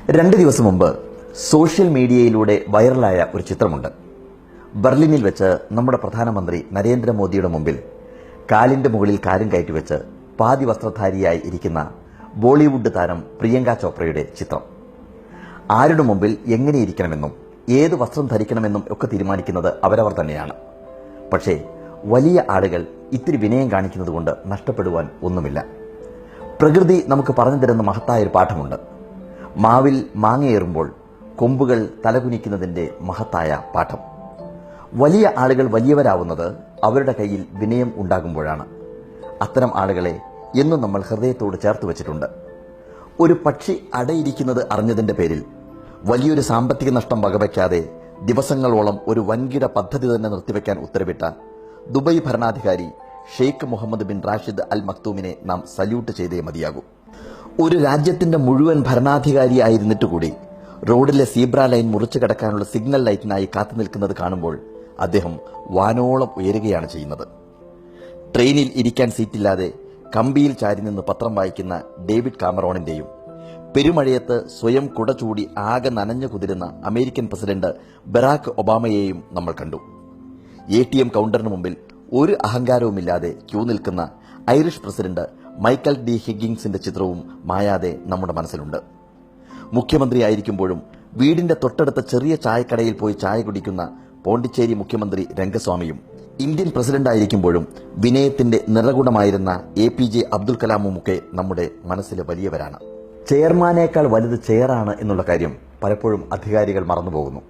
2 ദിവസം മുമ്പ് സോഷ്യൽ മീഡിയയിലൂടെ വൈറലായ ഒരു ചിത്രമുണ്ട്. ബെർലിനിൽ വെച്ച് നമ്മുടെ പ്രധാനമന്ത്രി നരേന്ദ്രമോദിയുടെ മുമ്പിൽ കാലിന്റെ മുകളിൽ കാലും കയറ്റിവെച്ച് പാതി വസ്ത്രധാരിയായി ഇരിക്കുന്ന ബോളിവുഡ് താരം പ്രിയങ്ക ചോപ്രയുടെ ചിത്രം. ആരുടെ മുമ്പിൽ എങ്ങനെയിരിക്കണമെന്നും ഏത് വസ്ത്രം ധരിക്കണമെന്നും ഒക്കെ തീരുമാനിക്കുന്നത് അവരവർ തന്നെയാണ്. പക്ഷേ വലിയ ആളുകൾ ഇത്തിരി വിനയം കാണിക്കുന്നത് കൊണ്ട് നഷ്ടപ്പെടുവാൻ ഒന്നുമില്ല. പ്രകൃതി നമുക്ക് പറഞ്ഞു തരുന്ന മഹത്തായ ഒരു പാഠമുണ്ട്. മാവിൽ മാങ്ങയേറുമ്പോൾ കൊമ്പുകൾ തലകുനിക്കുന്നതിന്റെ മഹത്തായ പാഠം. വലിയ ആളുകൾ വലിയവരാവുന്നത് അവരുടെ കയ്യിൽ വിനയം ഉണ്ടാകുമ്പോഴാണ്. അത്തരം ആളുകളെ എന്നും നമ്മൾ ഹൃദയത്തോട് ചേർത്ത് വെച്ചിട്ടുണ്ട്. ഒരു പക്ഷി അടയിരിക്കുന്നത് അറിഞ്ഞതിന്റെ പേരിൽ വലിയൊരു സാമ്പത്തിക നഷ്ടം വകവയ്ക്കാതെ ദിവസങ്ങളോളം ഒരു വൻകിട പദ്ധതി തന്നെ നിർത്തിവെക്കാൻ ഉത്തരവിട്ട ദുബായ് ഭരണാധികാരി ഷെയ്ഖ് മുഹമ്മദ് ബിൻ റാഷിദ് അൽ മക്തൂമിനെ നാം സല്യൂട്ട് ചെയ്തേ മതിയാകൂ. ഒരു രാജ്യത്തിന്റെ മുഴുവൻ ഭരണാധികാരിയായിരുന്നിട്ട് കൂടി റോഡിലെ സീബ്ര ലൈൻ മുറിച്ചു കടക്കാനുള്ള സിഗ്നൽ ലൈറ്റിനായി കാത്തുനിൽക്കുന്നത് കാണുമ്പോൾ അദ്ദേഹം വാനോളം ഉയരുകയാണ് ചെയ്യുന്നത്. ട്രെയിനിൽ ഇരിക്കാൻ സീറ്റില്ലാതെ കമ്പിയിൽ ചാരി നിന്ന് പത്രം വായിക്കുന്ന ഡേവിഡ് കാമറോണിന്റെയും പെരുമഴയത്ത് സ്വയം കുട ചൂടി ആകെ നനഞ്ഞു കുതിരുന്ന അമേരിക്കൻ പ്രസിഡന്റ് ബറാക് ഒബാമയെയും നമ്മൾ കണ്ടു. ATM കൗണ്ടറിന് മുമ്പിൽ ഒരു അഹങ്കാരവുമില്ലാതെ ക്യൂ നിൽക്കുന്ന ഐറിഷ് പ്രസിഡന്റ് മൈക്കൽ ഡി ഹിഗിൻസിന്റെ ചിത്രവും മായാതെ നമ്മുടെ മനസ്സിലുണ്ട്. മുഖ്യമന്ത്രിയായിരിക്കുമ്പോഴും വീടിന്റെ തൊട്ടടുത്ത ചെറിയ ചായക്കടയിൽ പോയി ചായ കുടിക്കുന്ന പോണ്ടിച്ചേരി മുഖ്യമന്ത്രി രംഗസ്വാമിയും ഇന്ത്യൻ പ്രസിഡന്റായിരിക്കുമ്പോഴും വിനയത്തിന്റെ നിറകുടമായിരുന്ന APJ അബ്ദുൽ കലാമുമൊക്കെ നമ്മുടെ മനസ്സിലെ വലിയവരാണ്. ചെയർമാനേക്കാൾ വലുത് ചെയറാണ് എന്നുള്ള കാര്യം പലപ്പോഴും അധികാരികൾ മറന്നുപോകുന്നു.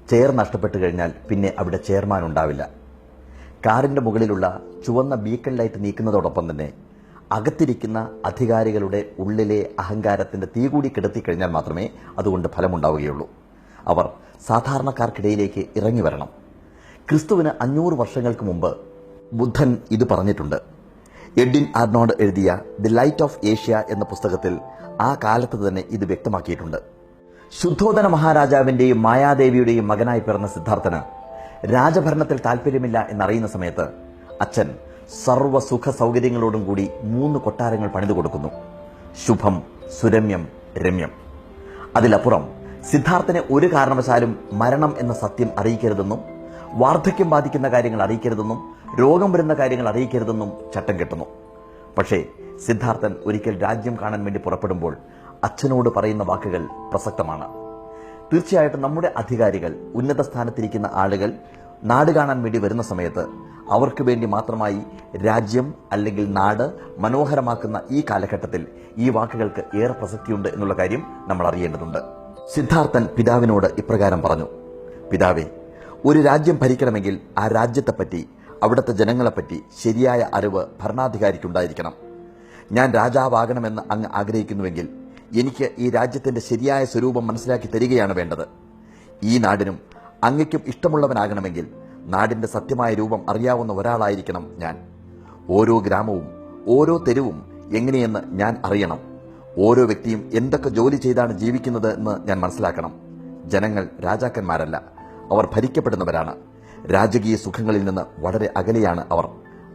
ചെയർ നഷ്ടപ്പെട്ടു കഴിഞ്ഞാൽ പിന്നെ അവിടെ ചെയർമാൻ ഉണ്ടാവില്ല. കാറിന്റെ മുകളിലുള്ള ചുവന്ന ബീക്കൺ ലൈറ്റ് നീക്കുന്നതോടൊപ്പം തന്നെ അകത്തിരിക്കുന്ന അധികാരികളുടെ ഉള്ളിലെ അഹങ്കാരത്തിന്റെ തീ കൂടി കെടുത്തിക്കഴിഞ്ഞാൽ മാത്രമേ അതുകൊണ്ട് ഫലമുണ്ടാവുകയുള്ളൂ. അവർ സാധാരണക്കാർക്കിടയിലേക്ക് ഇറങ്ങി വരണം. ക്രിസ്തുവിന് 500 വർഷങ്ങൾക്ക് മുമ്പ് ബുദ്ധൻ ഇത് പറഞ്ഞിട്ടുണ്ട്. എഡ്വിൻ ആർണോൾഡ് എഴുതിയ ദി ലൈറ്റ് ഓഫ് ഏഷ്യ എന്ന പുസ്തകത്തിൽ ആ കാലത്ത് തന്നെ ഇത് വ്യക്തമാക്കിയിട്ടുണ്ട്. ശുദ്ധോദന മഹാരാജാവിന്റെയും മായാദേവിയുടെയും മകനായി പിറന്ന സിദ്ധാർത്ഥന് രാജഭരണത്തിൽ താല്പര്യമില്ല എന്നറിയുന്ന സമയത്ത് അച്ഛൻ സർവ്വ സുഖ സൗകര്യങ്ങളോടും കൂടി 3 കൊട്ടാരങ്ങൾ പണിതു കൊടുക്കുന്നു. ശുഭം, സുരമ്യം, രമ്യം. അതിലപ്പുറം സിദ്ധാർത്ഥനെ ഒരു കാരണവശാലും മരണം എന്ന സത്യം അറിയിക്കരുതെന്നും വാർദ്ധക്യം ബാധിക്കുന്ന കാര്യങ്ങൾ അറിയിക്കരുതെന്നും രോഗം വരുന്ന കാര്യങ്ങൾ അറിയിക്കരുതെന്നും ചട്ടം കെട്ടുന്നു. പക്ഷേ സിദ്ധാർത്ഥൻ ഒരിക്കൽ രാജ്യം കാണാൻ വേണ്ടി പുറപ്പെടുമ്പോൾ അച്ഛനോട് പറയുന്ന വാക്കുകൾ പ്രസക്തമാണ്. തീർച്ചയായിട്ടും നമ്മുടെ അധികാരികൾ, ഉന്നത സ്ഥാനത്തിരിക്കുന്ന ആളുകൾ നാട് കാണാൻ വേണ്ടി വരുന്ന സമയത്ത് അവർക്ക് വേണ്ടി മാത്രമായി രാജ്യം അല്ലെങ്കിൽ നാട് മനോഹരമാക്കുന്ന ഈ കാലഘട്ടത്തിൽ ഈ വാക്കുകൾക്ക് ഏറെ പ്രസക്തിയുണ്ട് എന്നുള്ള കാര്യം നമ്മൾ അറിയേണ്ടതുണ്ട്. സിദ്ധാർത്ഥൻ പിതാവിനോട് ഇപ്രകാരം പറഞ്ഞു: പിതാവേ, ഒരു രാജ്യം ഭരിക്കണമെങ്കിൽ ആ രാജ്യത്തെപ്പറ്റി, അവിടുത്തെ ജനങ്ങളെപ്പറ്റി ശരിയായ അറിവ് ഭരണാധികാരിക്കുണ്ടായിരിക്കണം. ഞാൻ രാജാവാകണമെന്ന് അങ്ങ് ആഗ്രഹിക്കുന്നുവെങ്കിൽ എനിക്ക് ഈ രാജ്യത്തിന്റെ ശരിയായ സ്വരൂപം മനസ്സിലാക്കി തരികയാണ് വേണ്ടത്. ഈ നാടിനും അങ്ങയ്ക്കും ഇഷ്ടമുള്ളവനാകണമെങ്കിൽ നാടിന്റെ സത്യമായ രൂപം അറിയാവുന്ന ഒരാളായിരിക്കണം ഞാൻ. ഓരോ ഗ്രാമവും ഓരോ തെരുവും എങ്ങനെയെന്ന് ഞാൻ അറിയണം. ഓരോ വ്യക്തിയും എന്തൊക്കെ ജോലി ചെയ്താണ് ജീവിക്കുന്നത് എന്ന് ഞാൻ മനസ്സിലാക്കണം. ജനങ്ങൾ രാജാക്കന്മാരല്ല, അവർ ഭരിക്കപ്പെടുന്നവരാണ്. രാജകീയ സുഖങ്ങളിൽ നിന്ന് വളരെ അകലെയാണ് അവർ.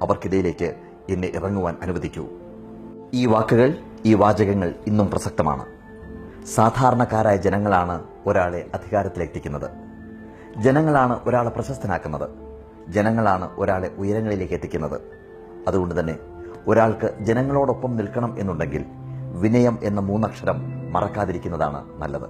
അവർക്കിടയിലേക്ക് എന്നെ ഇറങ്ങുവാൻ അനുവദിക്കൂ. ഈ വാക്കുകൾ, ഈ വാചകങ്ങൾ ഇന്നും പ്രസക്തമാണ്. സാധാരണക്കാരായ ജനങ്ങളാണ് ഒരാളെ അധികാരത്തിലെത്തിക്കുന്നത്. ജനങ്ങളാണ് ഒരാളെ പ്രശസ്തനാക്കുന്നത്. ജനങ്ങളാണ് ഒരാളെ ഉയരങ്ങളിലേക്ക് എത്തിക്കുന്നത്. അതുകൊണ്ട് തന്നെ ഒരാൾക്ക് ജനങ്ങളോടൊപ്പം നിൽക്കണം എന്നുണ്ടെങ്കിൽ വിനയം എന്ന 3 അക്ഷരം മറക്കാതിരിക്കുന്നതാണ് നല്ലത്.